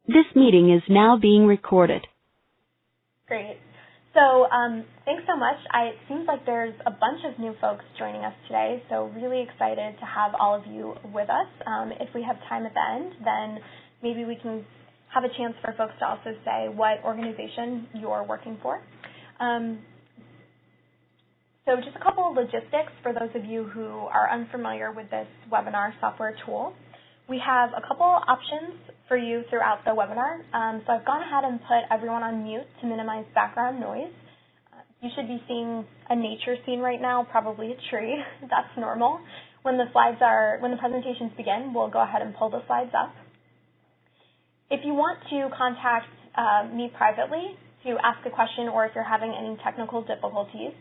This meeting is now being recorded. Great. So thanks so much. It seems like there's a bunch of new folks joining us today, so really excited to have all of you with us. If we have time at the end, then maybe we can have a chance for folks to also say what organization you're working for. So just a couple of logistics for those of you who are unfamiliar with this webinar software tool. We have a couple options for you throughout the webinar. So I've gone ahead and put everyone on mute to minimize background noise. You should be seeing a nature scene right now, probably a tree. That's normal. When the presentations begin, we'll go ahead and pull the slides up. If you want to contact me privately to ask a question or if you're having any technical difficulties,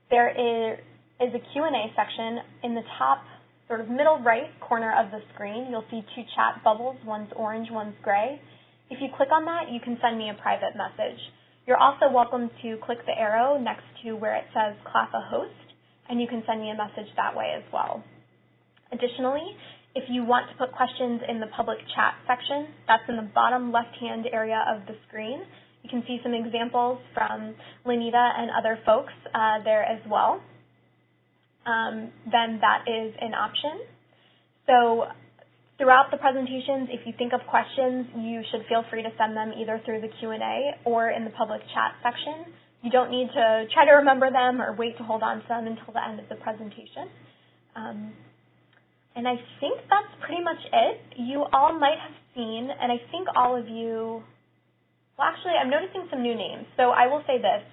there is a Q&A section in the top sort of middle right corner of the screen. You'll see two chat bubbles, one's orange, one's gray. If you click on that, you can send me a private message. You're also welcome to click the arrow next to where it says CLPHA host, and you can send me a message that way as well. Additionally, if you want to put questions in the public chat section, that's in the bottom left-hand area of the screen. You can see some examples from Lenita and other folks there as well. Then that is an option. So throughout the presentations, if you think of questions, you should feel free to send them either through the Q&A or in the public chat section. You don't need to try to remember them or wait to hold on to them until the end of the presentation. And I think that's pretty much it. You all might have seen, and I think all of you, well, actually, I'm noticing some new names. So I will say this.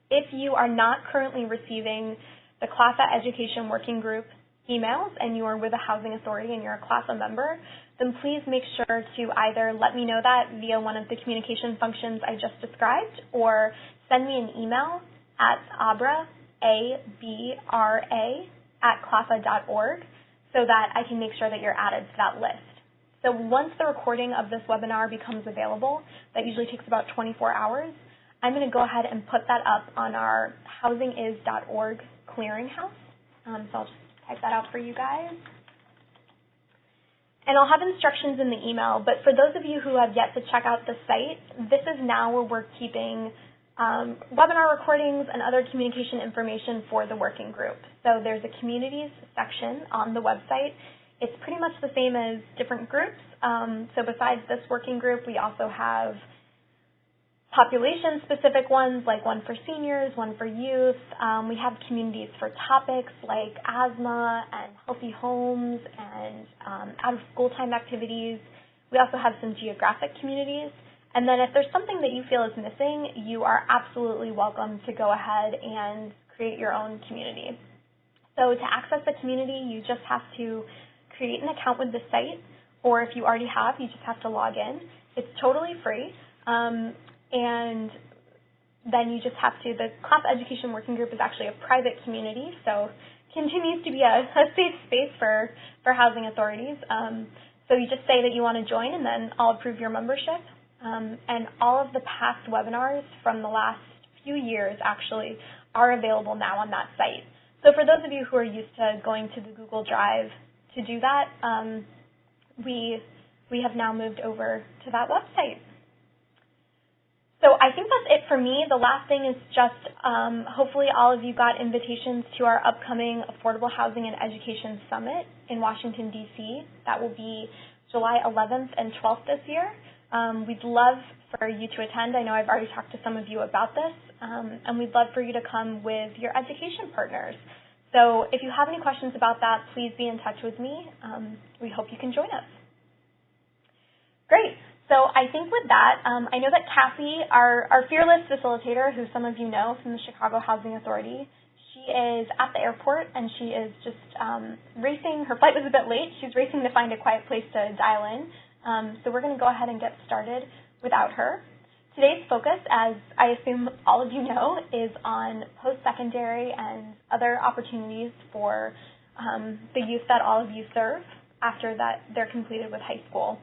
If you are not currently receiving the CLPHA Education Working Group emails and you are with a housing authority and you're a CLPHA member, then please make sure to either let me know that via one of the communication functions I just described or send me an email at abra, A-B-R-A, @clpha.org so that I can make sure that you're added to that list. So once the recording of this webinar becomes available, that usually takes about 24 hours, I'm going to go ahead and put that up on our housingiS.org clearinghouse. So I'll just type that out for you guys. And I'll have instructions in the email, but for those of you who have yet to check out the site, this is now where we're keeping webinar recordings and other communication information for the working group. So there's a communities section on the website. It's pretty much the same as different groups. So besides this working group, we also have population-specific ones, like one for seniors, one for youth. We have communities for topics like asthma and healthy homes and out-of-school time activities. We also have some geographic communities. And then if there's something that you feel is missing, you are absolutely welcome to go ahead and create your own community. So to access the community, you just have to create an account with the site, or if you already have, you just have to log in. It's totally free. And then you just have to, the CLPHA Education Working Group is actually a private community, so continues to be a safe space for housing authorities. So you just say that you want to join, and then I'll approve your membership. And all of the past webinars from the last few years, actually, are available now on that site. So for those of you who are used to going to the Google Drive to do that, we have now moved over to that website. So I think that's it for me. The last thing is just hopefully all of you got invitations to our upcoming Affordable Housing and Education Summit in Washington, D.C. That will be July 11th and 12th this year. We'd love for you to attend. I know I've already talked to some of you about this, and we'd love for you to come with your education partners. So if you have any questions about that, please be in touch with me. We hope you can join us. Great. So I think with that, I know that Cassie, our fearless facilitator, who some of you know from the Chicago Housing Authority, she is at the airport and she is just racing. Her flight was a bit late. She's racing to find a quiet place to dial in. So we're going to go ahead and get started without her. Today's focus, as I assume all of you know, is on post-secondary and other opportunities for the youth that all of you serve after that they're completed with high school.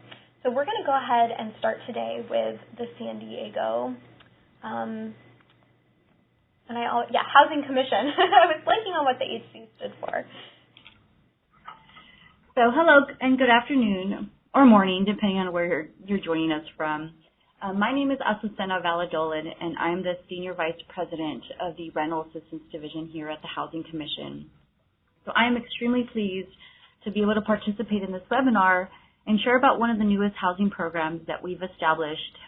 So we're going to go ahead and start today with the San Diego, Housing Commission. I was blanking on what the HC stood for. So hello and good afternoon. or morning, depending on where you're joining us from. My name is Azucena Valadolan, and I'm the Senior Vice President of the Rental Assistance Division here at the Housing Commission. So I am extremely pleased to be able to participate in this webinar and share about one of the newest housing programs that we've established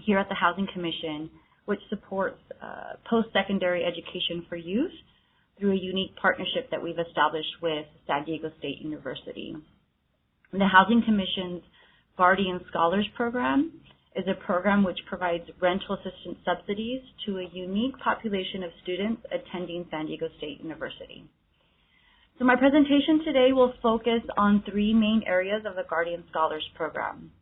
here at the Housing Commission, which supports post-secondary education for youth through a unique partnership that we've established with San Diego State University. The Housing Commission's Guardian Scholars Program is a program which provides rental assistance subsidies to a unique population of students attending San Diego State University. So my presentation today will focus on three main areas of the Guardian Scholars Program.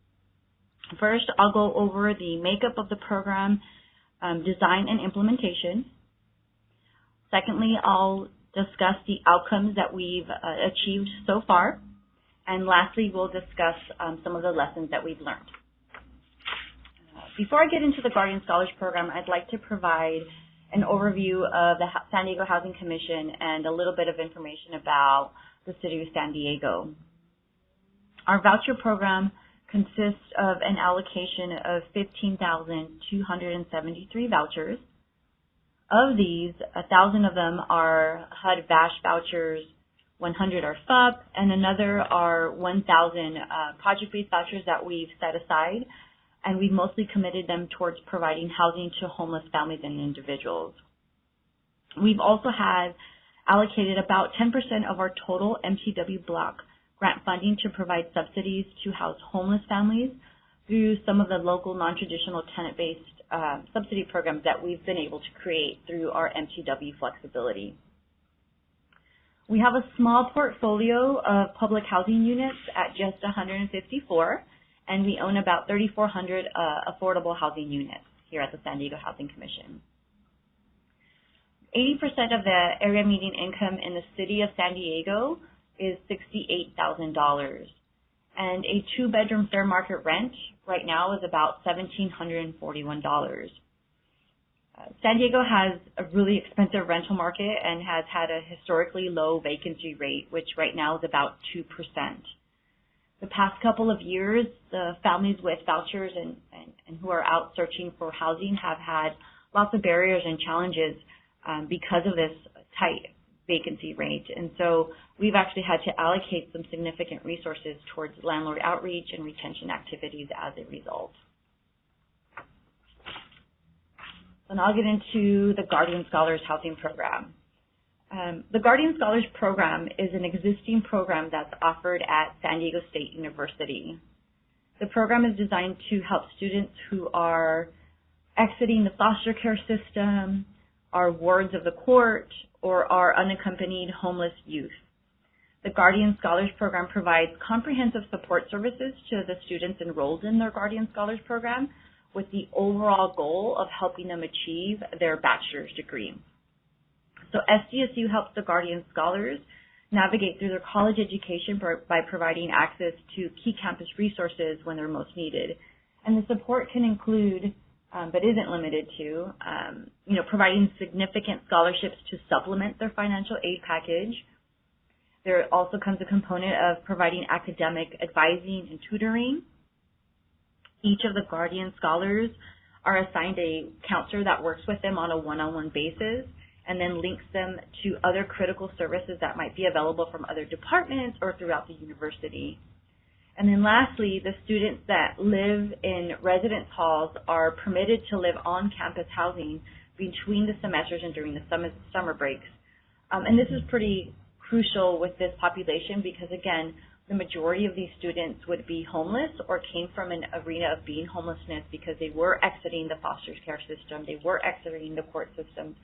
First, I'll go over the makeup of the program, design and implementation. Secondly, I'll discuss the outcomes that we've achieved so far. And lastly, we'll discuss some of the lessons that we've learned. Before I get into the Guardian Scholars Program, I'd like to provide an overview of the San Diego Housing Commission and a little bit of information about the City of San Diego. Our voucher program consists of an allocation of 15,273 vouchers. Of these, 1,000 of them are HUD-VASH vouchers, 100 are FUP, and another are 1,000 project-based vouchers that we've set aside, and we've mostly committed them towards providing housing to homeless families and individuals. We've also had allocated about 10% of our total MTW block grant funding to provide subsidies to house homeless families through some of the local non-traditional tenant-based subsidy programs that we've been able to create through our MTW flexibility. We have a small portfolio of public housing units at just 154, and we own about 3,400 affordable housing units here at the San Diego Housing Commission. 80% of the area median income in the city of San Diego is $68,000, and a two-bedroom fair market rent right now is about $1,741. San Diego has a really expensive rental market and has had a historically low vacancy rate, which right now is about 2%. The past couple of years, the families with vouchers and who are out searching for housing have had lots of barriers and challenges because of this tight vacancy rate. And so we've actually had to allocate some significant resources towards landlord outreach and retention activities as a result. So now I'll get into the Guardian Scholars Housing Program. The Guardian Scholars Program is an existing program that's offered at San Diego State University. The program is designed to help students who are exiting the foster care system, are wards of the court, or are unaccompanied homeless youth. The Guardian Scholars Program provides comprehensive support services to the students enrolled in their Guardian Scholars Program with the overall goal of helping them achieve their bachelor's degree. So SDSU helps the Guardian Scholars navigate through their college education by providing access to key campus resources when they're most needed. And the support can include, but isn't limited to, providing significant scholarships to supplement their financial aid package. There also comes a component of providing academic advising and tutoring. Each of the Guardian Scholars are assigned a counselor that works with them on a one-on-one basis and then links them to other critical services that might be available from other departments or throughout the university. And then lastly, the students that live in residence halls are permitted to live on campus housing between the semesters and during the summer breaks. And this is pretty crucial with this population because, again, the majority of these students would be homeless or came from an arena of being homelessness because they were exiting the foster care system, they were exiting the court systems,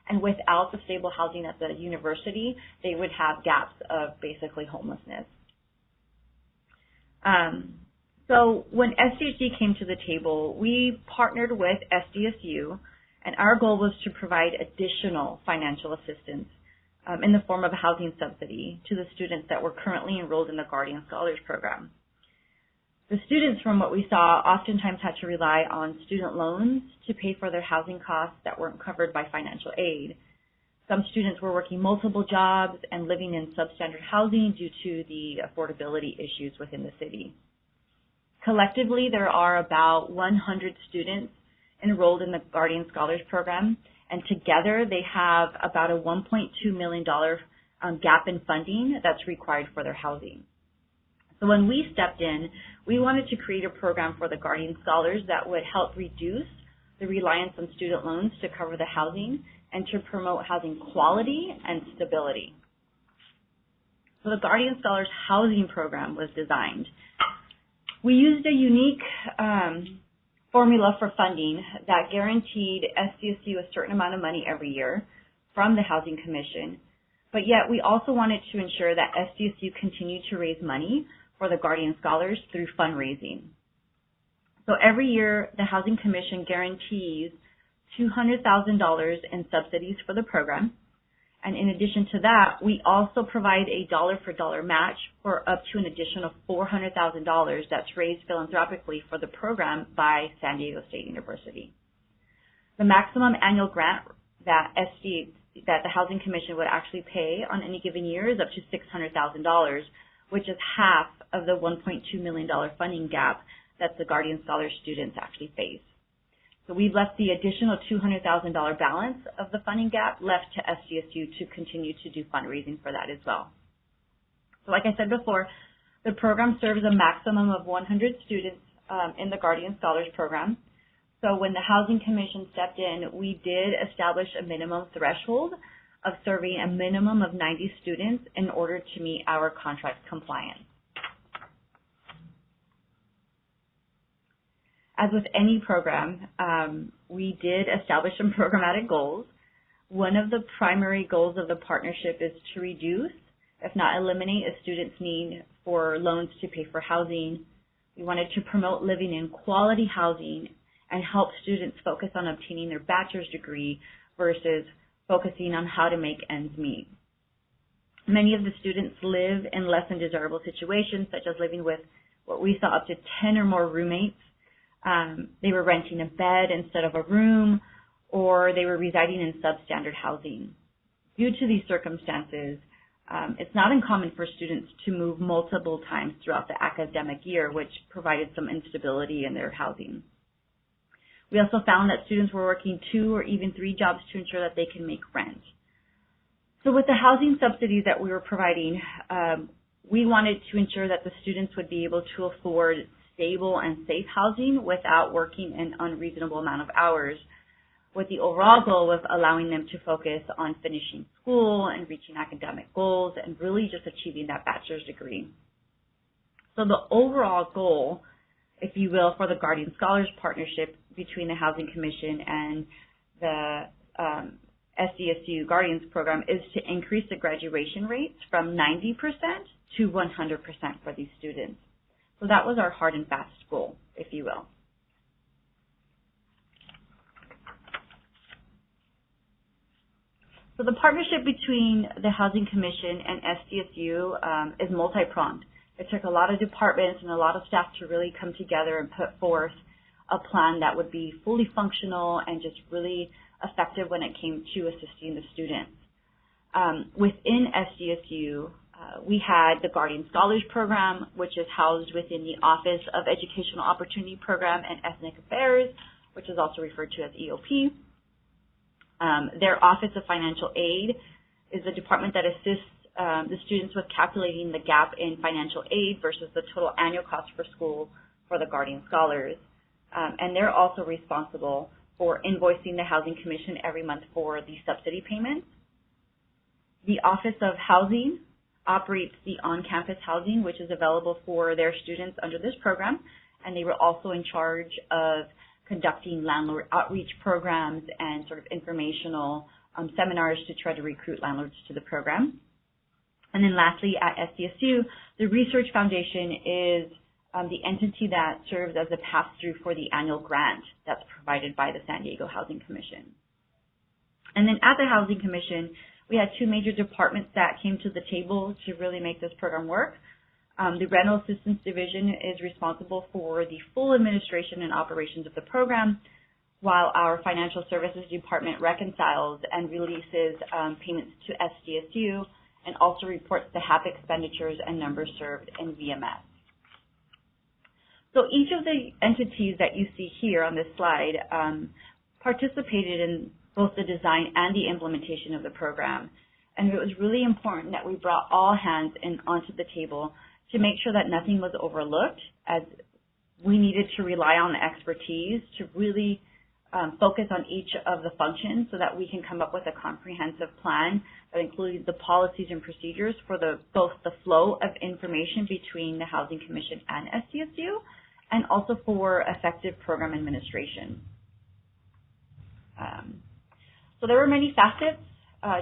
and without the stable housing at the university, they would have gaps of basically homelessness. So when SDSU came to the table, we partnered with SDSU, and our goal was to provide additional financial assistance in the form of a housing subsidy to the students that were currently enrolled in the Guardian Scholars Program. The students, from what we saw, oftentimes had to rely on student loans to pay for their housing costs that weren't covered by financial aid. Some students were working multiple jobs and living in substandard housing due to the affordability issues within the city. Collectively, there are about 100 students enrolled in the Guardian Scholars Program, and together they have about a $1.2 million gap in funding that's required for their housing. So when we stepped in, we wanted to create a program for the Guardian Scholars that would help reduce the reliance on student loans to cover the housing and to promote housing quality and stability. So the Guardian Scholars Housing Program was designed. We used a unique formula for funding that guaranteed SDSU a certain amount of money every year from the Housing Commission, but yet we also wanted to ensure that SDSU continued to raise money for the Guardian Scholars through fundraising. So every year, the Housing Commission guarantees $200,000 in subsidies for the program. And in addition to that, we also provide a dollar-for-dollar match for up to an additional $400,000 that's raised philanthropically for the program by San Diego State University. The maximum annual grant that the Housing Commission would actually pay on any given year is up to $600,000, which is half of the $1.2 million funding gap that the Guardian Scholar students actually face. So we've left the additional $200,000 balance of the funding gap left to SDSU to continue to do fundraising for that as well. So like I said before, the program serves a maximum of 100 students in the Guardian Scholars Program. So when the Housing Commission stepped in, we did establish a minimum threshold of serving a minimum of 90 students in order to meet our contract compliance. As with any program, we did establish some programmatic goals. One of the primary goals of the partnership is to reduce, if not eliminate, a student's need for loans to pay for housing. We wanted to promote living in quality housing and help students focus on obtaining their bachelor's degree versus focusing on how to make ends meet. Many of the students live in less than desirable situations, such as living with what we saw up to 10 or more roommates. They were renting a bed instead of a room, or they were residing in substandard housing. Due to these circumstances, it's not uncommon for students to move multiple times throughout the academic year, which provided some instability in their housing. We also found that students were working 2 or even 3 jobs to ensure that they can make rent. So with the housing subsidies that we were providing, we wanted to ensure that the students would be able to afford stable and safe housing without working an unreasonable amount of hours, with the overall goal of allowing them to focus on finishing school and reaching academic goals and really just achieving that bachelor's degree. So the overall goal, if you will, for the Guardian Scholars Partnership between the Housing Commission and the SDSU Guardians Program is to increase the graduation rates from 90% to 100% for these students. So that was our hard and fast goal, if you will. So the partnership between the Housing Commission and SDSU is multi-pronged. It took a lot of departments and a lot of staff to really come together and put forth a plan that would be fully functional and just really effective when it came to assisting the students. Within SDSU, we had the Guardian Scholars Program, which is housed within the Office of Educational Opportunity Program and Ethnic Affairs, which is also referred to as EOP. Their Office of Financial Aid is the department that assists the students with calculating the gap in financial aid versus the total annual cost for school for the Guardian Scholars. And they're also responsible for invoicing the Housing Commission every month for the subsidy payments. The Office of Housing operates the on-campus housing, which is available for their students under this program, and they were also in charge of conducting landlord outreach programs and sort of informational seminars to try to recruit landlords to the program. And then lastly, at SDSU, the Research Foundation is the entity that serves as a pass-through for the annual grant that's provided by the San Diego Housing Commission. And then at the Housing Commission, we had 2 major departments that came to the table to really make this program work. The Rental Assistance Division is responsible for the full administration and operations of the program, while our Financial Services Department reconciles and releases payments to SDSU and also reports the HAP expenditures and numbers served in VMS. So each of the entities that you see here on this slide participated in both the design and the implementation of the program. And it was really important that we brought all hands onto the table to make sure that nothing was overlooked, as we needed to rely on the expertise to really focus on each of the functions so that we can come up with a comprehensive plan that includes the policies and procedures for both the flow of information between the Housing Commission and SDSU, and also for effective program administration. So there were many facets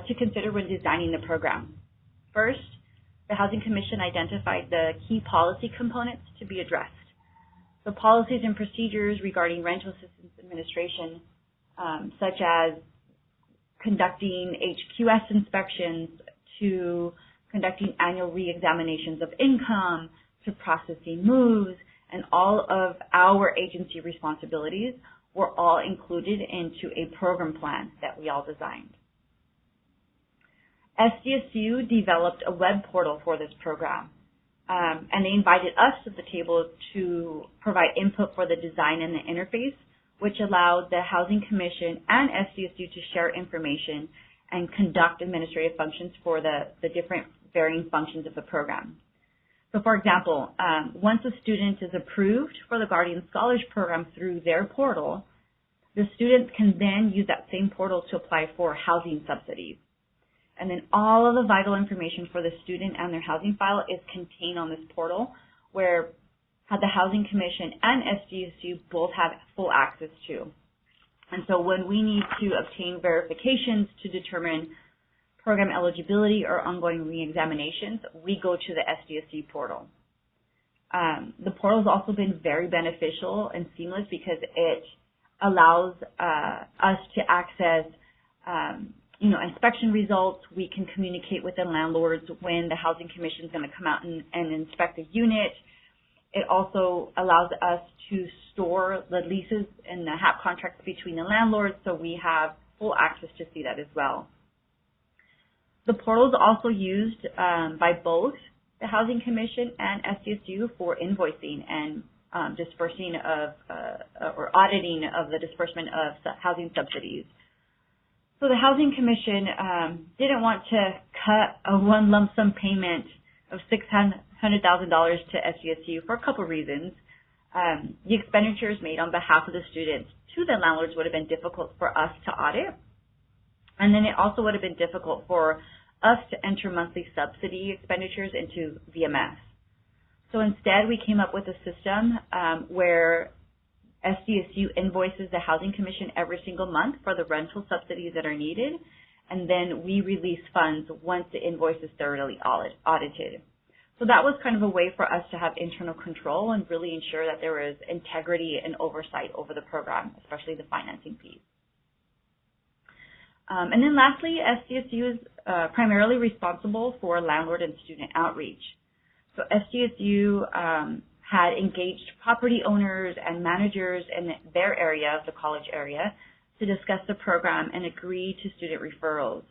to consider when designing the program. First, the Housing Commission identified the key policy components to be addressed. So policies and procedures regarding rental assistance administration, such as conducting HQS inspections, to conducting annual reexaminations of income, to processing moves, and all of our agency responsibilities were all included into a program plan that we all designed. SDSU developed a web portal for this program, and they invited us to the table to provide input for the design and the interface, which allowed the Housing Commission and SDSU to share information and conduct administrative functions for the different varying functions of the program. So for example, once a student is approved for the Guardian Scholars Program through their portal, the students can then use that same portal to apply for housing subsidies. And then all of the vital information for the student and their housing file is contained on this portal, where the Housing Commission and SDSU both have full access to. And so when we need to obtain verifications to determine program eligibility or ongoing reexaminations, we go to the SDSU portal. The portal has also been very beneficial and seamless because it allows us to access inspection results. We can communicate with the landlords when the Housing Commission is going to come out and inspect the unit. It also allows us to store the leases and the HAP contracts between the landlords, so we have full access to see that as well. The portal is also used by both the Housing Commission and SDSU for invoicing and dispersing of or auditing of the disbursement of housing subsidies. So the Housing Commission didn't want to cut a one lump sum payment of $600,000 to SDSU for a couple reasons. The expenditures made on behalf of the students to the landlords would have been difficult for us to audit. And then it also would have been difficult for us to enter monthly subsidy expenditures into VMS. So instead, we came up with a system where SDSU invoices the Housing Commission every single month for the rental subsidies that are needed, and then we release funds once the invoice is thoroughly audited. So that was kind of a way for us to have internal control and really ensure that there was integrity and oversight over the program, especially the financing piece. And then lastly, SDSU is primarily responsible for landlord and student outreach. So SDSU had engaged property owners and managers in their area, the college area, to discuss the program and agree to student referrals.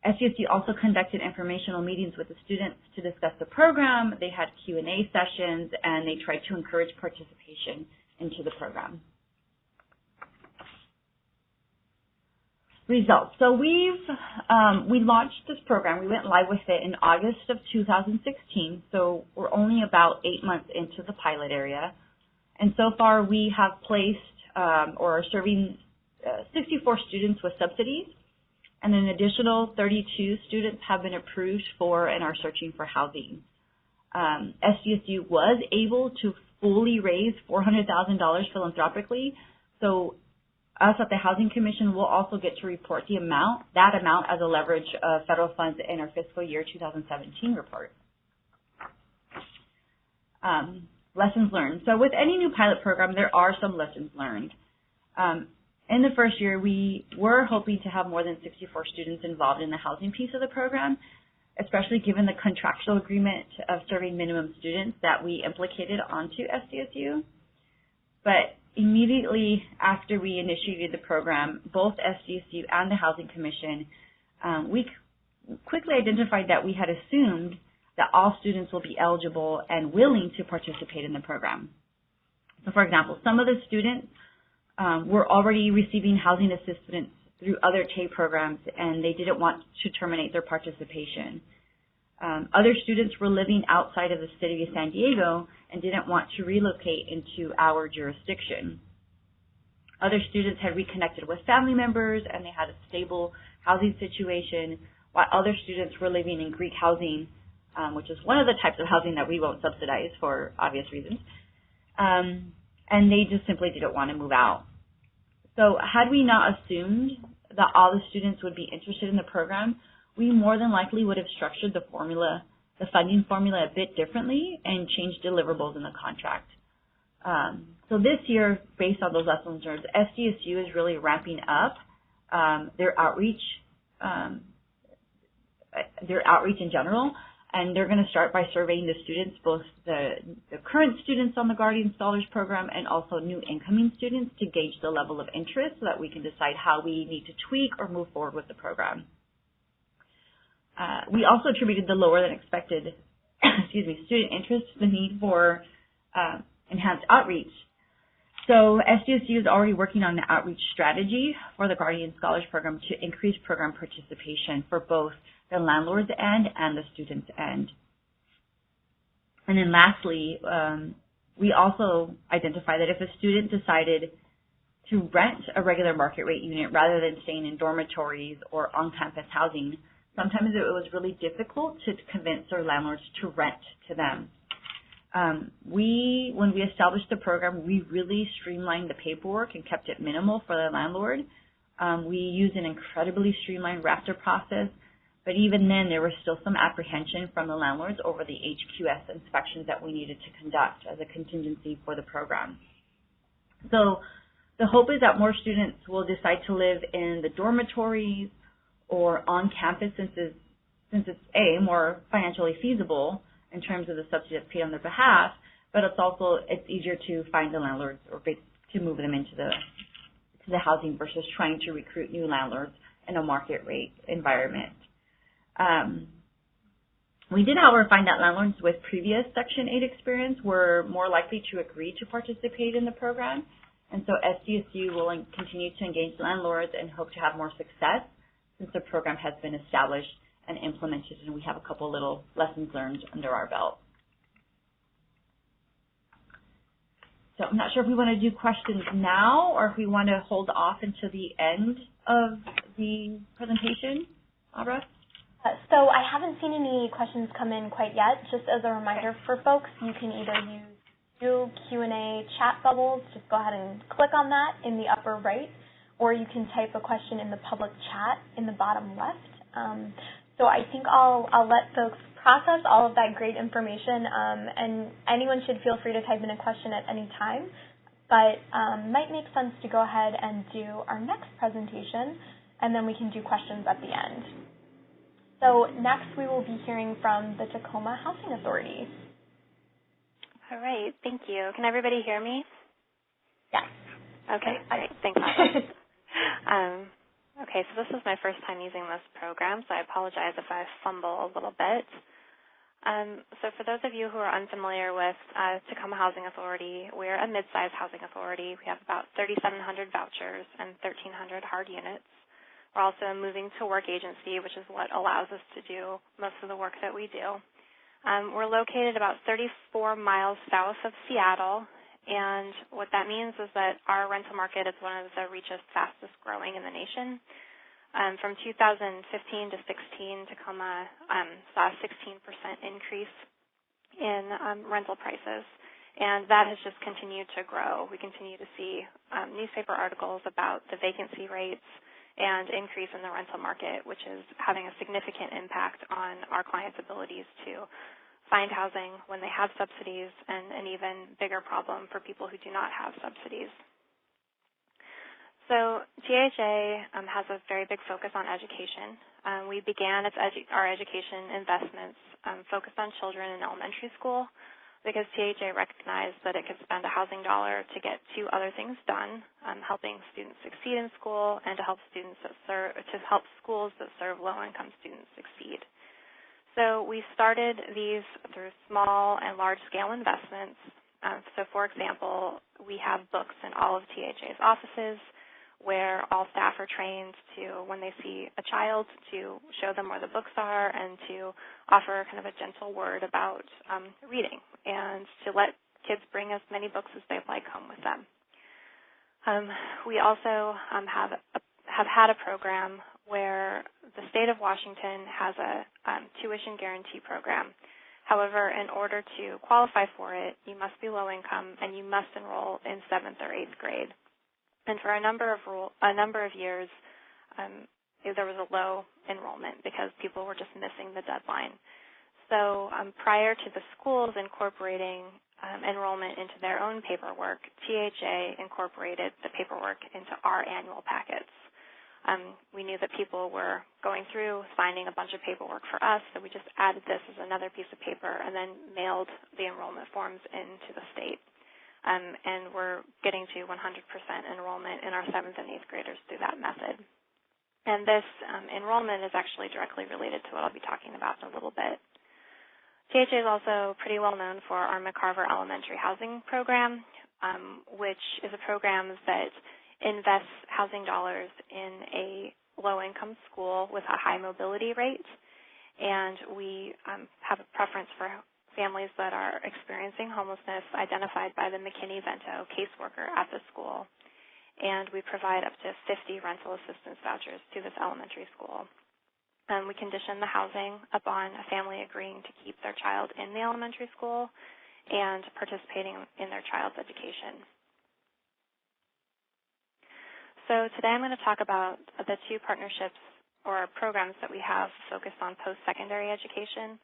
SDSU also conducted informational meetings with the students to discuss the program. They had Q&A sessions, and they tried to encourage participation into the program. Results. So we launched this program. We went live with it in August of 2016. So we're only about 8 months into the pilot area. And so far we have placed or are serving 64 students with subsidies. And an additional 32 students have been approved for and are searching for housing. SDSU was able to fully raise $400,000 philanthropically. So us at the Housing Commission will also get to report that amount as a leverage of federal funds in our fiscal year 2017 report. Lessons learned. So with any new pilot program, there are some lessons learned. In the first year, we were hoping to have more than 64 students involved in the housing piece of the program, especially given the contractual agreement of serving minimum students that we implicated onto SDSU. But immediately after we initiated the program, both SDSU and the Housing Commission, we quickly identified that we had assumed that all students will be eligible and willing to participate in the program. So, for example, some of the students were already receiving housing assistance through other TAY programs, and they didn't want to terminate their participation. Other students were living outside of the city of San Diego and didn't want to relocate into our jurisdiction. Other students had reconnected with family members and they had a stable housing situation, while other students were living in Greek housing, which is one of the types of housing that we won't subsidize for obvious reasons, and they just simply didn't want to move out. So had we not assumed that all the students would be interested in the program, we more than likely would have structured the funding formula a bit differently and changed deliverables in the contract. So this year, based on those lessons learned, SDSU is really ramping up their outreach in general, and they're going to start by surveying the students, both the current students on the Guardian Scholars Program and also new incoming students, to gauge the level of interest so that we can decide how we need to tweak or move forward with the program. We also attributed the lower than expected student interest to the need for enhanced outreach. So SDSU is already working on the outreach strategy for the Guardian Scholars Program to increase program participation for both the landlord's end and the student's end. And then lastly, we also identified that if a student decided to rent a regular market rate unit rather than staying in dormitories or on-campus housing, sometimes it was really difficult to convince their landlords to rent to them. When we established the program, we really streamlined the paperwork and kept it minimal for the landlord. We used an incredibly streamlined RAFTER process, but even then there was still some apprehension from the landlords over the HQS inspections that we needed to conduct as a contingency for the program. So the hope is that more students will decide to live in the dormitories or on campus since it's more financially feasible in terms of the subsidy that's paid on their behalf, but it's easier to find the landlords or to move them into the housing versus trying to recruit new landlords in a market rate environment. We did, however, find that landlords with previous Section 8 experience were more likely to agree to participate in the program, and so SDSU will continue to engage landlords and hope to have more success since the program has been established and implemented, and we have a couple little lessons learned under our belt. So I'm not sure if we want to do questions now or if we want to hold off until the end of the presentation. Abra? So I haven't seen any questions come in quite yet. Just as a reminder for folks, you can either use two Q&A chat bubbles, just go ahead and click on that in the upper right, or you can type a question in the public chat in the bottom left. So I think I'll let folks process all of that great information, and anyone should feel free to type in a question at any time, but might make sense to go ahead and do our next presentation, and then we can do questions at the end. So next we will be hearing from the Tacoma Housing Authority. All right, thank you. Can everybody hear me? Yes. Okay, great, thanks. Okay, so this is my first time using this program, so I apologize if I fumble a little bit. So for those of you who are unfamiliar with Tacoma Housing Authority, we're a mid-sized housing authority. We have about 3,700 vouchers and 1,300 hard units. We're also a moving to work agency, which is what allows us to do most of the work that we do. We're located about 34 miles south of Seattle, and what that means is that our rental market is one of the richest, fastest growing in the nation. From 2015 to 16, Tacoma saw a 16% increase in rental prices, and that has just continued to grow. We continue to see newspaper articles about the vacancy rates and increase in the rental market, which is having a significant impact on our clients' abilities to find housing when they have subsidies, and an even bigger problem for people who do not have subsidies. So THA has a very big focus on education. We began our education investments focused on children in elementary school because THA recognized that it could spend a housing dollar to get two other things done, helping students succeed in school and to help schools that serve low-income students succeed. So we started these through small and large-scale investments. So, for example, we have books in all of THA's offices where all staff are trained to, when they see a child, to show them where the books are and to offer kind of a gentle word about reading and to let kids bring as many books as they'd like home with them. We also have had a program where the state of Washington has a tuition guarantee program. However, in order to qualify for it, you must be low income and you must enroll in 7th or 8th grade. And for a number of years, there was a low enrollment because people were just missing the deadline. So prior to the schools incorporating enrollment into their own paperwork, THA incorporated the paperwork into our annual packets. We knew that people were going through signing a bunch of paperwork for us, so we just added this as another piece of paper and then mailed the enrollment forms into the state. And we're getting to 100% enrollment in our 7th and 8th graders through that method. And this enrollment is actually directly related to what I'll be talking about in a little bit. THA is also pretty well known for our McCarver Elementary Housing Program, which is a program that invests housing dollars in a low-income school with a high mobility rate. And we have a preference for families that are experiencing homelessness identified by the McKinney-Vento caseworker at the school. And we provide up to 50 rental assistance vouchers to this elementary school. We condition the housing upon a family agreeing to keep their child in the elementary school and participating in their child's education. So today I'm going to talk about the two partnerships or programs that we have focused on post-secondary education.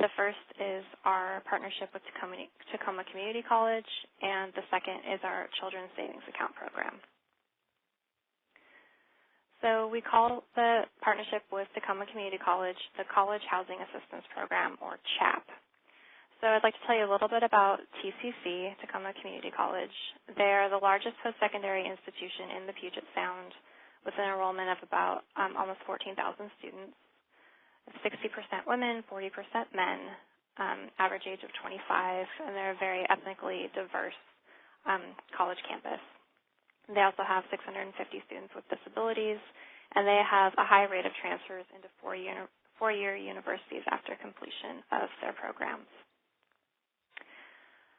The first is our partnership with Tacoma Community College, and the second is our Children's Savings Account program. So we call the partnership with Tacoma Community College the College Housing Assistance Program, or CHAP. So I'd like to tell you a little bit about TCC, Tacoma Community College. They're the largest post-secondary institution in the Puget Sound with an enrollment of about almost 14,000 students, 60% women, 40% men, average age of 25, and they're a very ethnically diverse college campus. They also have 650 students with disabilities, and they have a high rate of transfers into four-year universities after completion of their programs.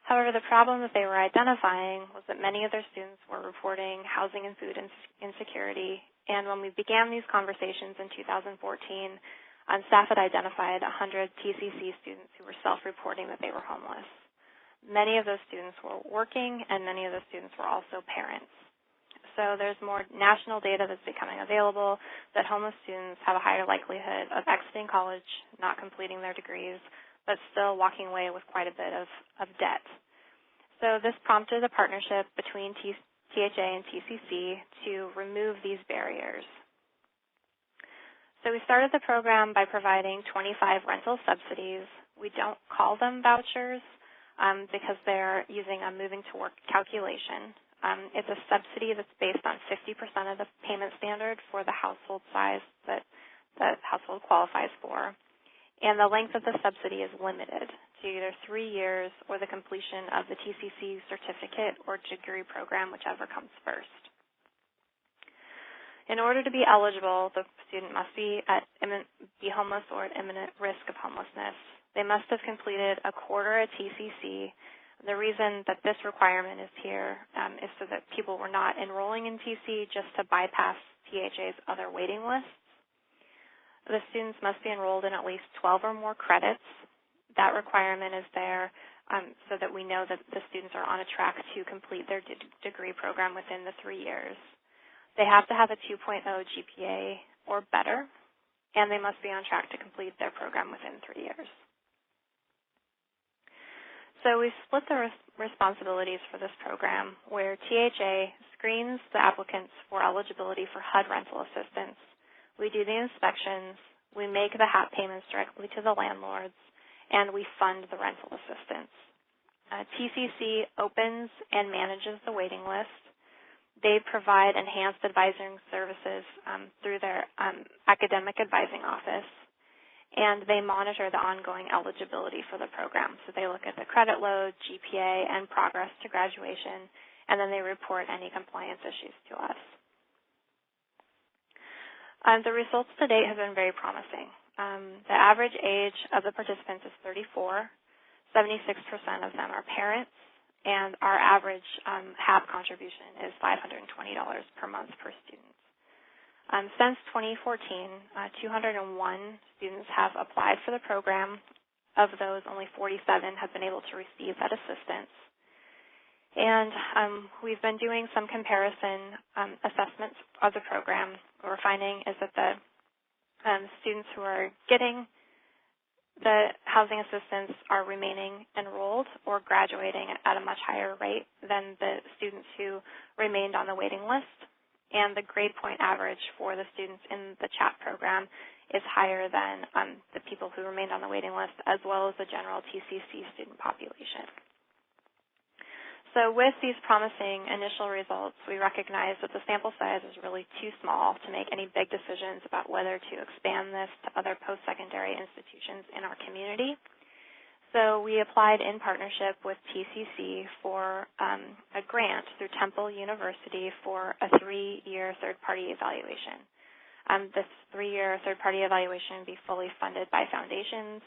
However, the problem that they were identifying was that many of their students were reporting housing and food insecurity, and when we began these conversations in 2014, staff had identified 100 TCC students who were self-reporting that they were homeless. Many of those students were working, and many of those students were also parents. So there's more national data that's becoming available that homeless students have a higher likelihood of exiting college, not completing their degrees, but still walking away with quite a bit of debt. So this prompted a partnership between THA and TCC to remove these barriers. So we started the program by providing 25 rental subsidies. We don't call them vouchers because they're using a moving to work calculation. It's a subsidy that's based on 50% of the payment standard for the household size that the household qualifies for. And the length of the subsidy is limited to either 3 years or the completion of the TCC certificate or degree program, whichever comes first. In order to be eligible, the student must be homeless or at imminent risk of homelessness. They must have completed a quarter at TCC. The reason that this requirement is here is so that people were not enrolling in TC just to bypass THA's other waiting lists. The students must be enrolled in at least 12 or more credits. That requirement is there so that we know that the students are on a track to complete their degree program within the 3 years. They have to have a 2.0 GPA or better, and they must be on track to complete their program within 3 years. So we split the responsibilities for this program where THA screens the applicants for eligibility for HUD rental assistance. We do the inspections, we make the HAP payments directly to the landlords, and we fund the rental assistance. TCC opens and manages the waiting list. They provide enhanced advising services through their academic advising office, and they monitor the ongoing eligibility for the program. So they look at the credit load, GPA, and progress to graduation, and then they report any compliance issues to us. The results to date have been very promising. The average age of the participants is 34. 76% of them are parents, and our average HAB contribution is $520 per month per student. Since 2014, 201 students have applied for the program. Of those, only 47 have been able to receive that assistance. And we've been doing some comparison assessments of the program. What we're finding is that the students who are getting the housing assistance are remaining enrolled or graduating at a much higher rate than the students who remained on the waiting list. And the grade point average for the students in the CHAP program is higher than the people who remained on the waiting list, as well as the general TCC student population. So with these promising initial results, we recognize that the sample size is really too small to make any big decisions about whether to expand this to other post-secondary institutions in our community. So we applied in partnership with TCC for a grant through Temple University for a 3-year third-party evaluation. This 3-year third-party evaluation will be fully funded by foundations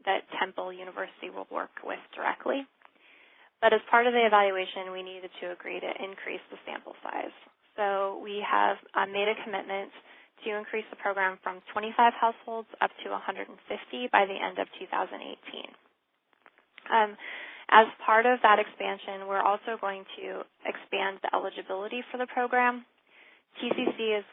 that Temple University will work with directly. But as part of the evaluation, we needed to agree to increase the sample size. So we have made a commitment to increase the program from 25 households up to 150 by the end of 2018. As part of that expansion, we're also going to expand the eligibility for the program. TCC is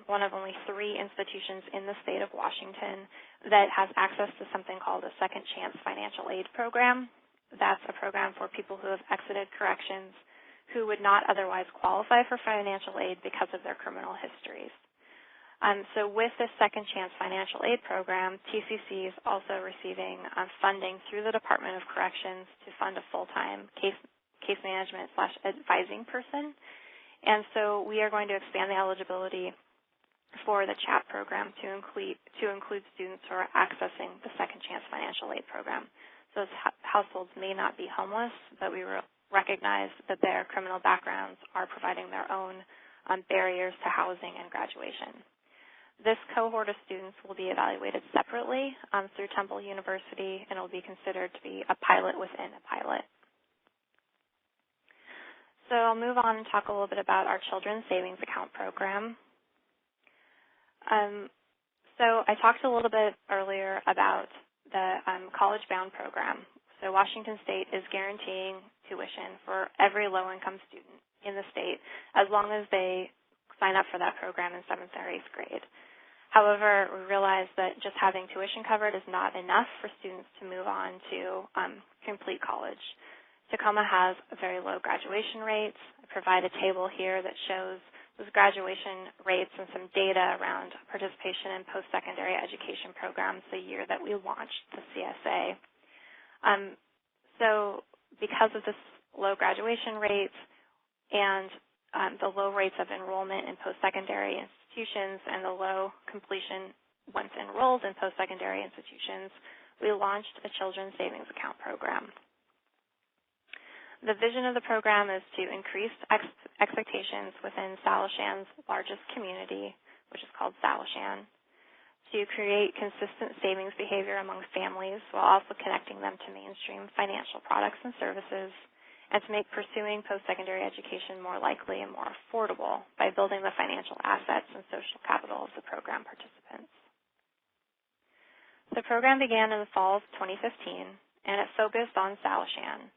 one of only 3 institutions in the state of Washington that has access to something called a Second Chance Financial Aid Program. That's a program for people who have exited corrections who would not otherwise qualify for financial aid because of their criminal histories. So with this Second Chance Financial Aid Program, TCC is also receiving funding through the Department of Corrections to fund a full-time case management/advising person. And so we are going to expand the eligibility for the CHAP program to include students who are accessing the Second Chance Financial Aid Program. Those households may not be homeless, but we recognize that their criminal backgrounds are providing their own barriers to housing and graduation. This cohort of students will be evaluated separately through Temple University, and it will be considered to be a pilot within a pilot. So I'll move on and talk a little bit about our Children's Savings Account program. So I talked a little bit earlier about the College Bound program. So Washington State is guaranteeing tuition for every low-income student in the state as long as they sign up for that program in 7th or 8th grade. However, we realize that just having tuition covered is not enough for students to move on to complete college. Tacoma has very low graduation rates. I provide a table here that shows those graduation rates and some data around participation in post-secondary education programs the year that we launched the CSA. So because of this low graduation rates and the low rates of enrollment in post-secondary institutions and the low completion once enrolled in post-secondary institutions, we launched a Children's Savings Account program. The vision of the program is to increase expectations within Salishan's largest community, which is called Salishan, to create consistent savings behavior among families while also connecting them to mainstream financial products and services, and to make pursuing post-secondary education more likely and more affordable by building the financial assets and social capital of the program participants. The program began in the fall of 2015, and it focused on Salishan.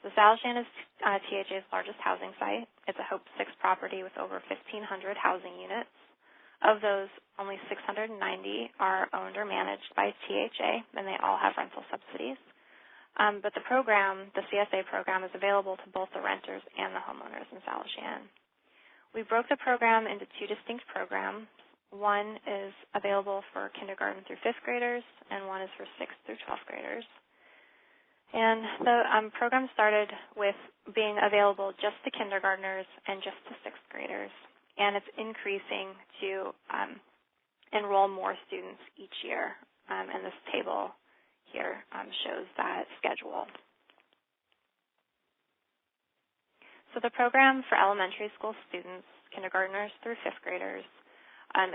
So Salishan is THA's largest housing site. It's a HOPE 6 property with over 1,500 housing units. Of those, only 690 are owned or managed by THA, and they all have rental subsidies. But the program, the CSA program, is available to both the renters and the homeowners in Salishan. We broke the program into 2 distinct programs. One is available for kindergarten through 5th graders, and one is for 6th through 12th graders. And the program started with being available just to kindergartners and just to 6th graders, and it's increasing to enroll more students each year. and this table here shows that schedule. So the program for elementary school students, kindergartners through 5th graders,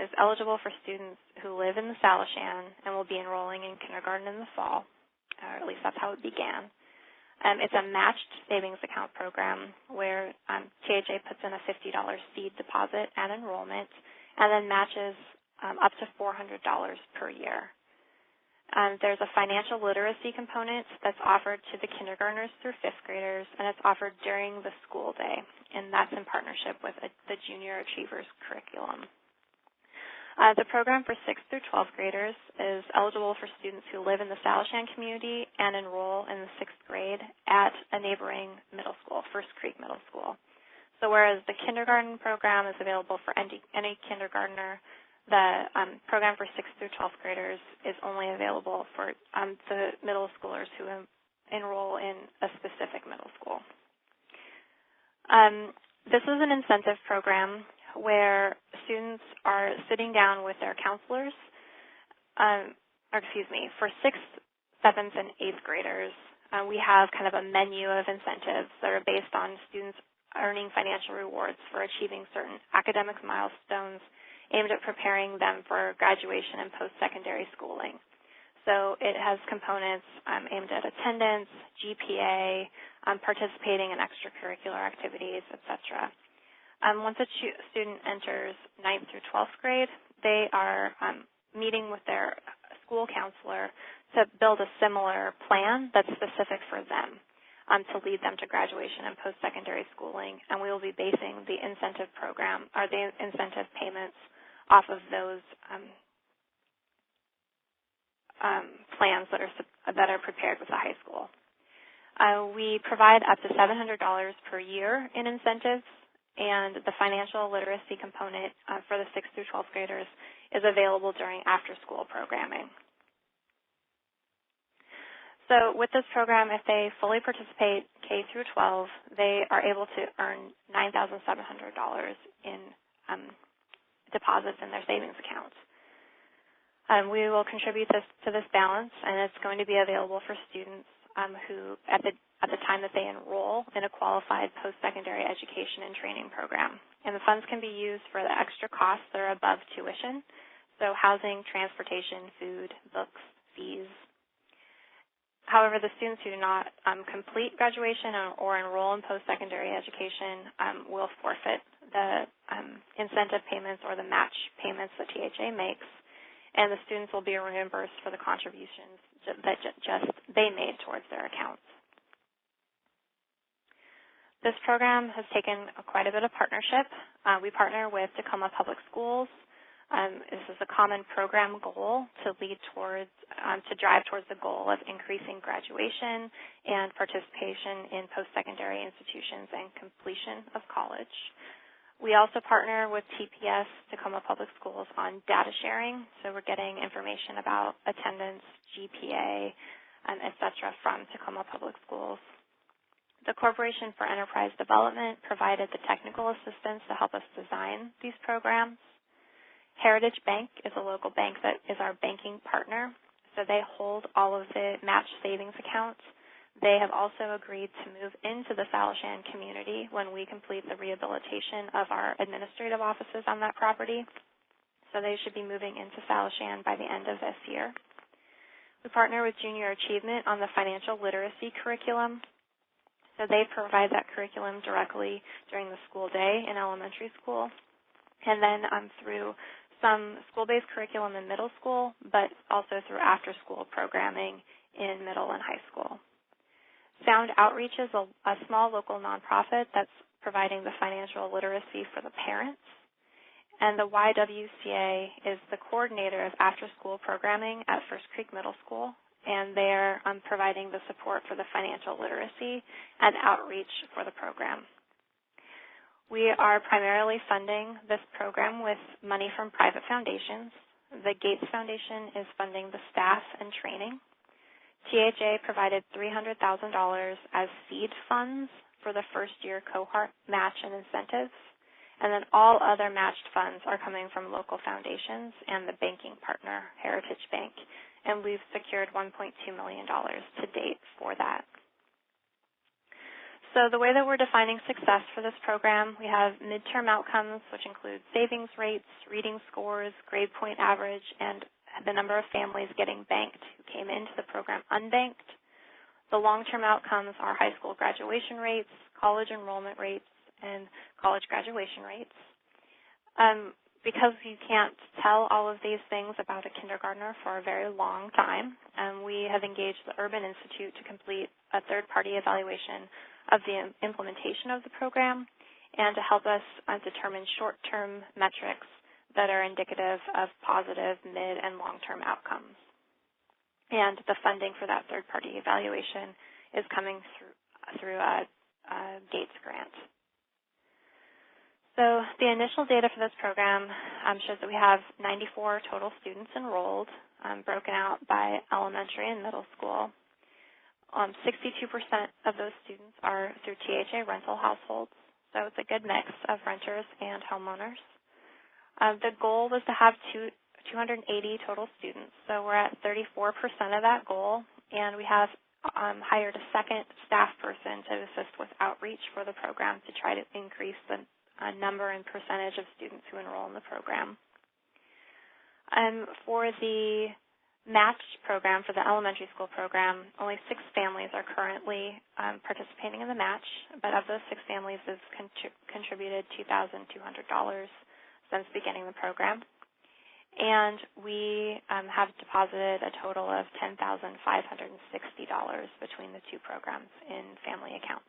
is eligible for students who live in the Salishan and will be enrolling in kindergarten in the fall, or at least that's how it began. It's a matched savings account program where THA puts in a $50 seed deposit at enrollment and then matches up to $400 per year. There's a financial literacy component that's offered to the kindergartners through 5th graders, and it's offered during the school day, and that's in partnership with the Junior Achievers curriculum. The program for 6th through 12th graders is eligible for students who live in the Salishan community and enroll in the 6th grade at a neighboring middle school, First Creek Middle School. So whereas the kindergarten program is available for any kindergartner, the program for 6th through 12th graders is only available for the middle schoolers who enroll in a specific middle school. This is an incentive program where students are sitting down with their counselors, for 6th, 7th, and 8th graders, we have kind of a menu of incentives that are based on students earning financial rewards for achieving certain academic milestones aimed at preparing them for graduation and post-secondary schooling. So it has components aimed at attendance, GPA, participating in extracurricular activities, etc. Once a student enters 9th through 12th grade, they are meeting with their school counselor to build a similar plan that's specific for them to lead them to graduation and post-secondary schooling, and we will be basing the incentive program or the incentive payments off of those plans that are prepared with the high school. We provide up to $700 per year in incentives, and the financial literacy component for the 6th through 12th graders is available during after-school programming. So with this program, if they fully participate K through 12, they are able to earn $9,700 in deposits in their savings account. We will contribute to this balance, and it's going to be available for students who, at the time that they enroll in a qualified post-secondary education and training program. And the funds can be used for the extra costs that are above tuition, so housing, transportation, food, books, fees. However, the students who do not complete graduation or enroll in post-secondary education will forfeit the incentive payments or the match payments that THA makes, and the students will be reimbursed for the contributions that they made towards their accounts. This program has taken quite a bit of partnership. We partner with Tacoma Public Schools. This is a common program goal to lead towards, to drive towards the goal of increasing graduation and participation in post-secondary institutions and completion of college. We also partner with TPS, Tacoma Public Schools, on data sharing. So we're getting information about attendance, GPA, et cetera, from Tacoma Public Schools. The Corporation for Enterprise Development provided the technical assistance to help us design these programs. Heritage Bank is a local bank that is our banking partner, so they hold all of the match savings accounts. They have also agreed to move into the Salishan community when we complete the rehabilitation of our administrative offices on that property. So they should be moving into Salishan by the end of this year. We partner with Junior Achievement on the financial literacy curriculum. So they provide that curriculum directly during the school day in elementary school, and then through some school-based curriculum in middle school, but also through after-school programming in middle and high school. Sound Outreach is a small local nonprofit that's providing the financial literacy for the parents, and the YWCA is the coordinator of after-school programming at First Creek Middle School, and they're providing the support for the financial literacy and outreach for the program. We are primarily funding this program with money from private foundations. The Gates Foundation is funding the staff and training. THA provided $300,000 as seed funds for the first-year cohort match and incentives, and then all other matched funds are coming from local foundations and the banking partner, Heritage Bank, and we've secured $1.2 million to date for that. So the way that we're defining success for this program, we have midterm outcomes, which include savings rates, reading scores, grade point average, and the number of families getting banked who came into the program unbanked. The long-term outcomes are high school graduation rates, college enrollment rates, and college graduation rates. Because you can't tell all of these things about a kindergartner for a very long time, we have engaged the Urban Institute to complete a third-party evaluation of the implementation of the program and to help us determine short-term metrics that are indicative of positive mid- and long-term outcomes. And the funding for that third-party evaluation is coming through a Gates grant. So the initial data for this program shows that we have 94 total students enrolled, broken out by elementary and middle school. 62% of those students are through THA rental households, so it's a good mix of renters and homeowners. The goal was to have 280 total students, so we're at 34% of that goal, and we have hired a second staff person to assist with outreach for the program to try to increase the number and percentage of students who enroll in the program. For the matched program, for the elementary school program, only 6 families are currently participating in the match, but of those 6 families have contributed $2,200 since beginning the program. And we have deposited a total of $10,560 between the 2 programs in family accounts.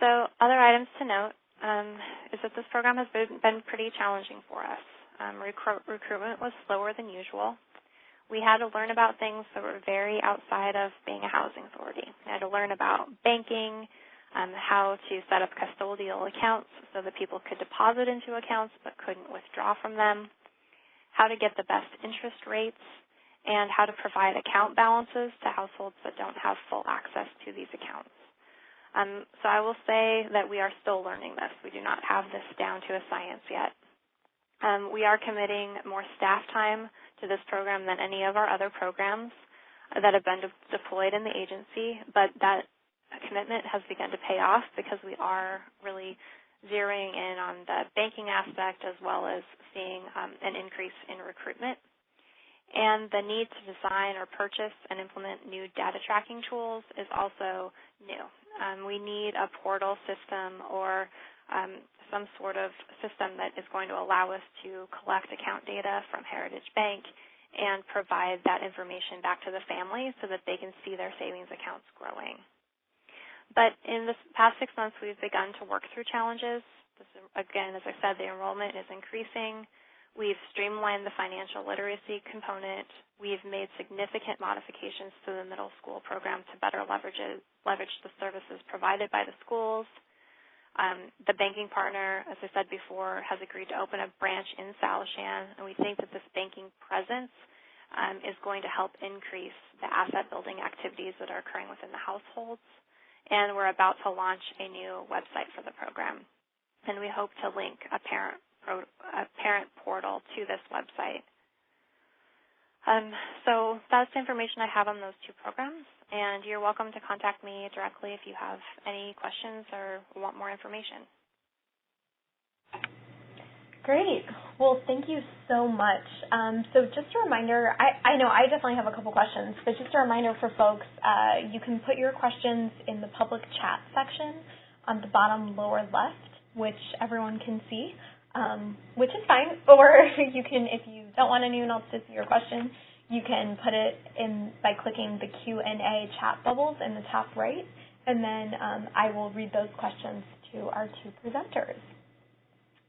So other items to note is that this program has been pretty challenging for us. Recruitment was slower than usual. We had to learn about things that were very outside of being a housing authority. We had to learn about banking, how to set up custodial accounts so that people could deposit into accounts but couldn't withdraw from them, how to get the best interest rates, and how to provide account balances to households that don't have full access to these accounts. So I will say that we are still learning this. We do not have this down to a science yet. We are committing more staff time to this program than any of our other programs that have been deployed in the agency, but that commitment has begun to pay off because we are really zeroing in on the banking aspect as well as seeing an increase in recruitment. And the need to design or purchase and implement new data tracking tools is also new. We need a portal system or some sort of system that is going to allow us to collect account data from Heritage Bank and provide that information back to the family so that they can see their savings accounts growing. But in the past 6 months, we've begun to work through challenges. Again, as I said, the enrollment is increasing. We've streamlined the financial literacy component. We've made significant modifications to the middle school program to better leverage the services provided by the schools. The banking partner, as I said before, has agreed to open a branch in Salishan, and we think that this banking presence is going to help increase the asset building activities that are occurring within the households. And we're about to launch a new website for the program, and we hope to link a parent portal to this website. So that's the information I have on those 2 programs, and you're welcome to contact me directly if you have any questions or want more information. Great. Well, thank you so much. So just a reminder, I know I definitely have a couple questions, but just a reminder for folks, you can put your questions in the public chat section on the bottom lower left, which everyone can see. Which is fine, or you can, if you don't want anyone else to see your question, you can put it in by clicking the Q&A chat bubbles in the top right, and then I will read those questions to our 2 presenters.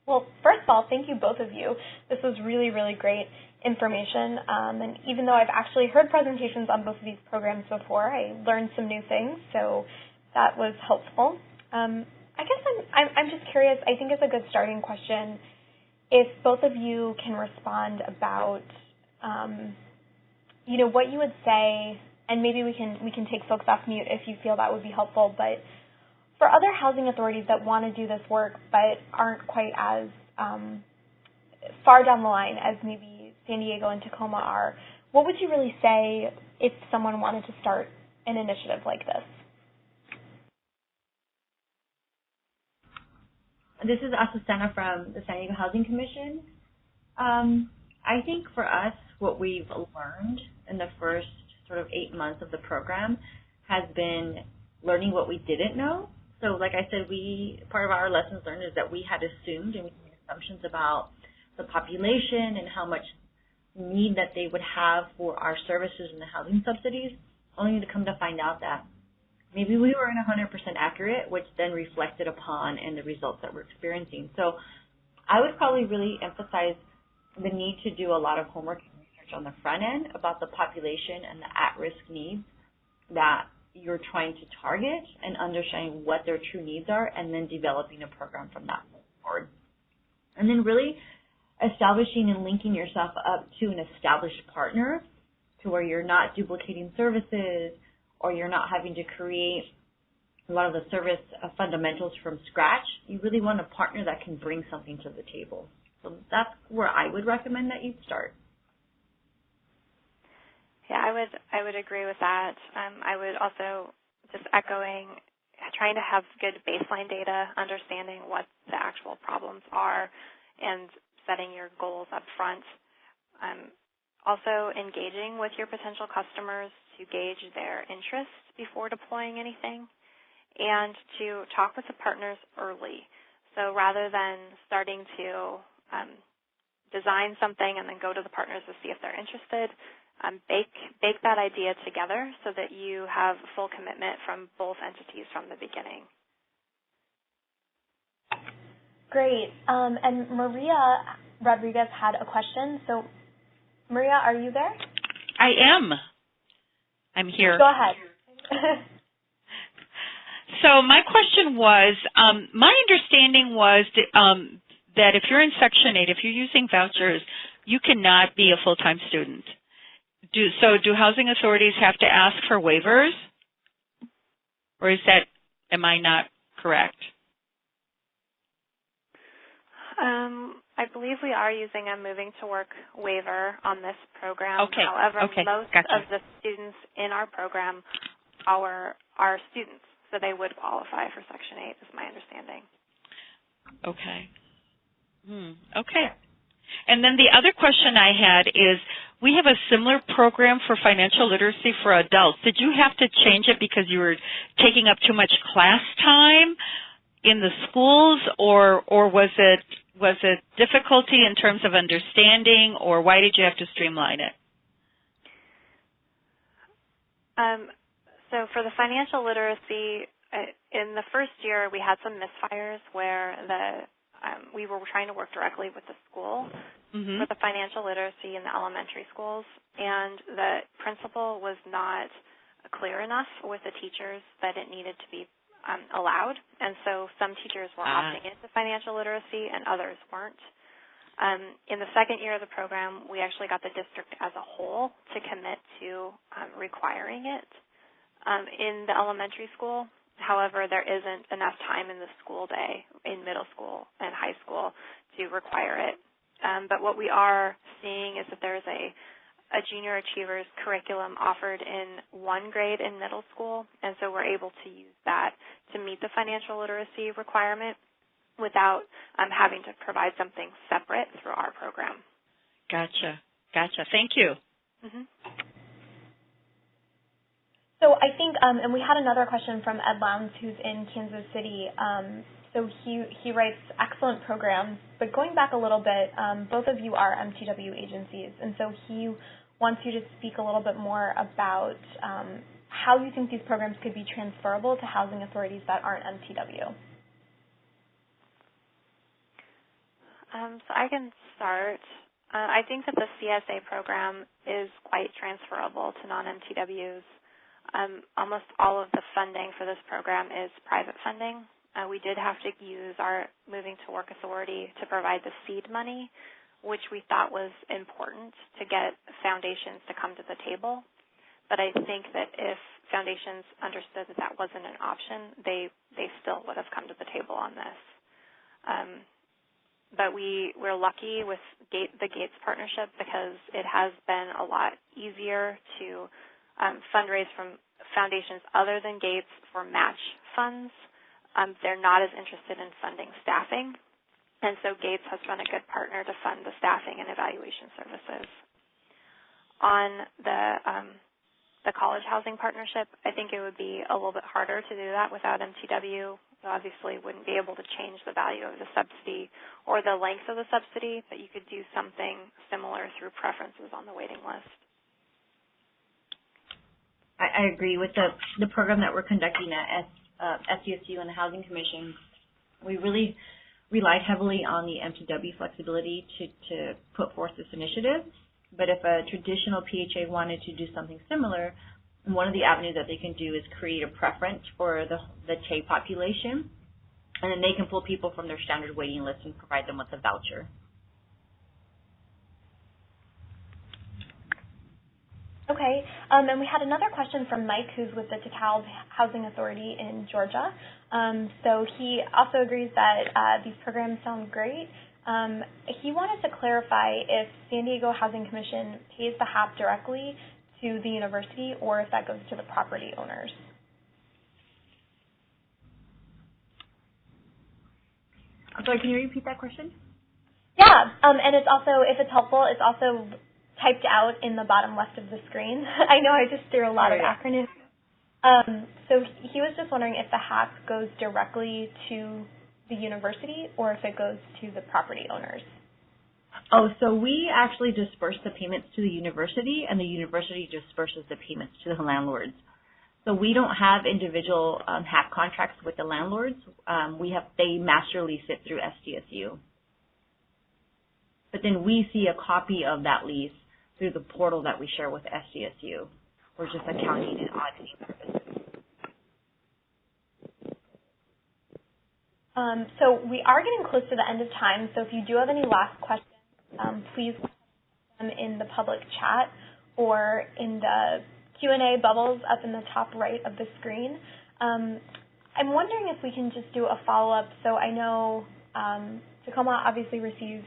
Well, first of all, thank you both of you. This was really, really great information, and even though I've actually heard presentations on both of these programs before, I learned some new things, so that was helpful. I guess I'm just curious, I think it's a good starting question, if both of you can respond about, what you would say, and maybe we can take folks off mute if you feel that would be helpful, but for other housing authorities that want to do this work but aren't quite as far down the line as maybe San Diego and Tacoma are, what would you really say if someone wanted to start an initiative like this? This is Asusana from the San Diego Housing Commission. I think for us, what we've learned in the first sort of 8 months of the program has been learning what we didn't know. So like I said, part of our lessons learned is that we had assumed and we made assumptions about the population and how much need that they would have for our services and the housing subsidies, only to come to find out that maybe we weren't 100% accurate, which then reflected upon in the results that we're experiencing. So I would probably really emphasize the need to do a lot of homework and research on the front end about the population and the at-risk needs that you're trying to target and understanding what their true needs are, and then developing a program from that forward. And then really establishing and linking yourself up to an established partner to where you're not duplicating services or you're not having to create a lot of the service fundamentals from scratch. You really want a partner that can bring something to the table. So that's where I would recommend that you start. Yeah, I would agree with that. I would also just trying to have good baseline data, understanding what the actual problems are, and setting your goals up front. Also engaging with your potential customers to gauge their interest before deploying anything, and to talk with the partners early. So rather than starting to design something and then go to the partners to see if they're interested, bake that idea together so that you have full commitment from both entities from the beginning. Great. And Maria Rodriguez had a question. So, Maria, are you there? I am. I'm here. Go ahead. So my question was, my understanding was that if you're in Section 8, if you're using vouchers, you cannot be a full-time student. Do housing authorities have to ask for waivers? Or am I not correct? I believe we are using a moving to work waiver on this program. Okay. However, most Gotcha. of the students in our program are students, so they would qualify for Section 8, is my understanding. Okay. Okay. And then the other question I had is, we have a similar program for financial literacy for adults. Did you have to change it because you were taking up too much class time in the schools, or was it difficulty in terms of understanding, or why did you have to streamline it? So for the financial literacy, in the first year we had some misfires where we were trying to work directly with the school for the financial literacy in the elementary schools, and the principal was not clear enough with the teachers that it needed to be allowed, and so some teachers were opting into financial literacy and others weren't. In the second year of the program, we actually got the district as a whole to commit to requiring it in the elementary school. However, there isn't enough time in the school day in middle school and high school to require it. But what we are seeing is that there's a junior achievers curriculum offered in one grade in middle school, and so we're able to use that to meet the financial literacy requirement without having to provide something separate through our program. Gotcha. Thank you. So I think, and we had another question from Ed Lowndes, who's in Kansas City. So he writes, excellent programs, but going back a little bit, both of you are MTW agencies, and so he wants you to speak a little bit more about how you think these programs could be transferable to housing authorities that aren't MTW. So I can start. I think that the CSA program is quite transferable to non-MTWs. Almost all of the funding for this program is private funding. We did have to use our Moving to Work Authority to provide the seed money, which we thought was important to get foundations to come to the table. But I think that if foundations understood that that wasn't an option, they still would have come to the table on this. but we're lucky with the Gates partnership because it has been a lot easier to fundraise from foundations other than Gates for match funds. They're not as interested in funding staffing, and so Gates has been a good partner to fund the staffing and evaluation services. On the college housing partnership, I think it would be a little bit harder to do that without MTW. You obviously wouldn't be able to change the value of the subsidy or the length of the subsidy, but you could do something similar through preferences on the waiting list. I agree with the program that we're conducting at SDSU and the Housing Commission. We really relied heavily on the MTW flexibility to put forth this initiative. But if a traditional PHA wanted to do something similar, one of the avenues that they can do is create a preference for the TAY population, and then they can pull people from their standard waiting list and provide them with a voucher. Okay, and we had another question from Mike, who's with the Tacoma Housing Authority in Georgia. So he also agrees that these programs sound great. He wanted to clarify if San Diego Housing Commission pays the HAP directly to the university or if that goes to the property owners. I'm sorry, can you repeat that question? Yeah, and it's also, if it's helpful, it's also typed out in the bottom left of the screen. I know I just threw a lot of acronyms. So he was just wondering if the HAP goes directly to the university or if it goes to the property owners. Oh, so we actually disperse the payments to the university, and the university disperses the payments to the landlords. So we don't have individual HAP contracts with the landlords. They master lease it through SDSU. But then we see a copy of that lease through the portal that we share with SDSU, or just accounting and auditing purposes. So we are getting close to the end of time, so if you do have any last questions, please put them in the public chat or in the Q&A bubbles up in the top right of the screen. I'm wondering if we can just do a follow-up. So I know Tacoma obviously receives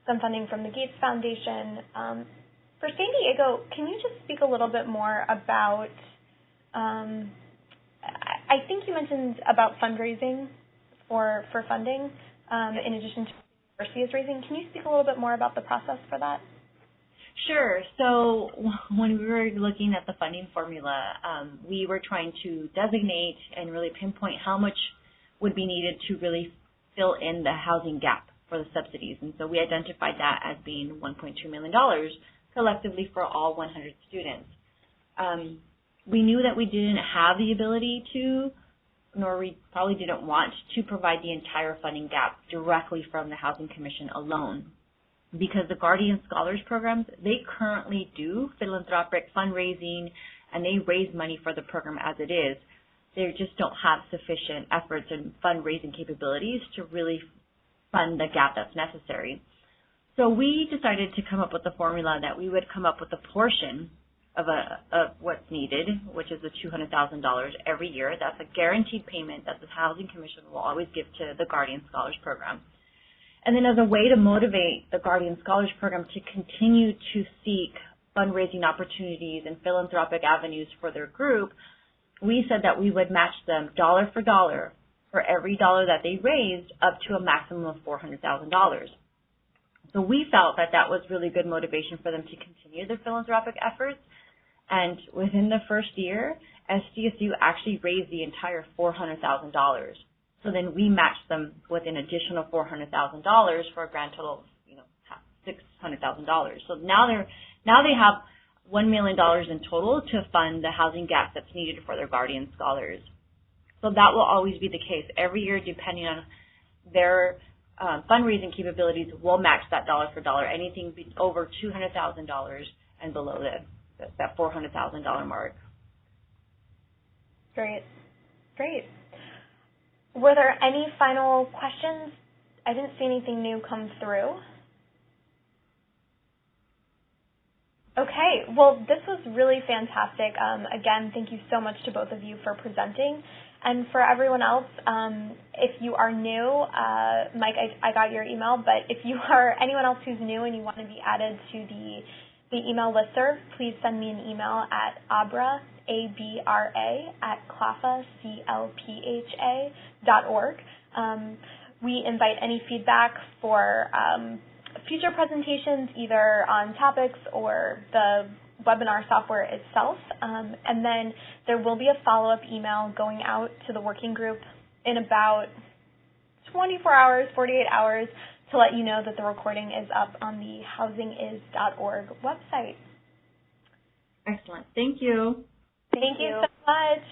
some funding from the Gates Foundation. For San Diego, can you just speak a little bit more about, I think you mentioned about fundraising for funding in addition to what the university is raising. Can you speak a little bit more about the process for that? Sure. So when we were looking at the funding formula, we were trying to designate and really pinpoint how much would be needed to really fill in the housing gap for the subsidies. And so we identified that as being $1.2 million collectively for all 100 students. We knew that we didn't have the ability to, nor we probably didn't want to provide the entire funding gap directly from the Housing Commission alone, because the Guardian Scholars programs, they currently do philanthropic fundraising and they raise money for the program as it is. They just don't have sufficient efforts and fundraising capabilities to really fund the gap that's necessary. So we decided to come up with a formula that we would come up with a portion of what's needed, which is the $200,000 every year. That's a guaranteed payment that the Housing Commission will always give to the Guardian Scholars Program. And then as a way to motivate the Guardian Scholars Program to continue to seek fundraising opportunities and philanthropic avenues for their group, we said that we would match them dollar for dollar for every dollar that they raised up to a maximum of $400,000. So we felt that that was really good motivation for them to continue their philanthropic efforts. And within the first year, SDSU actually raised the entire $400,000. So then we matched them with an additional $400,000 for a grand total of $600,000. So now they have $1 million in total to fund the housing gap that's needed for their Guardian Scholars. So that will always be the case. Every year, depending on their fundraising capabilities, we'll match that dollar for dollar, anything over $200,000 and below that $400,000 mark. Great. Were there any final questions? I didn't see anything new come through. Okay, well, this was really fantastic. Again, thank you so much to both of you for presenting. And for everyone else, if you are new, Mike, I got your email, but if you are anyone else who's new and you want to be added to the email listserv, please send me an email at abra, A-B-R-A, at CLPHA, C-L-P-H-A.org. We invite any feedback for future presentations, either on topics or the webinar software itself, and then there will be a follow-up email going out to the working group in about 24 hours, 48 hours, to let you know that the recording is up on the housingiS.org website. Excellent. Thank you. Thank you so much.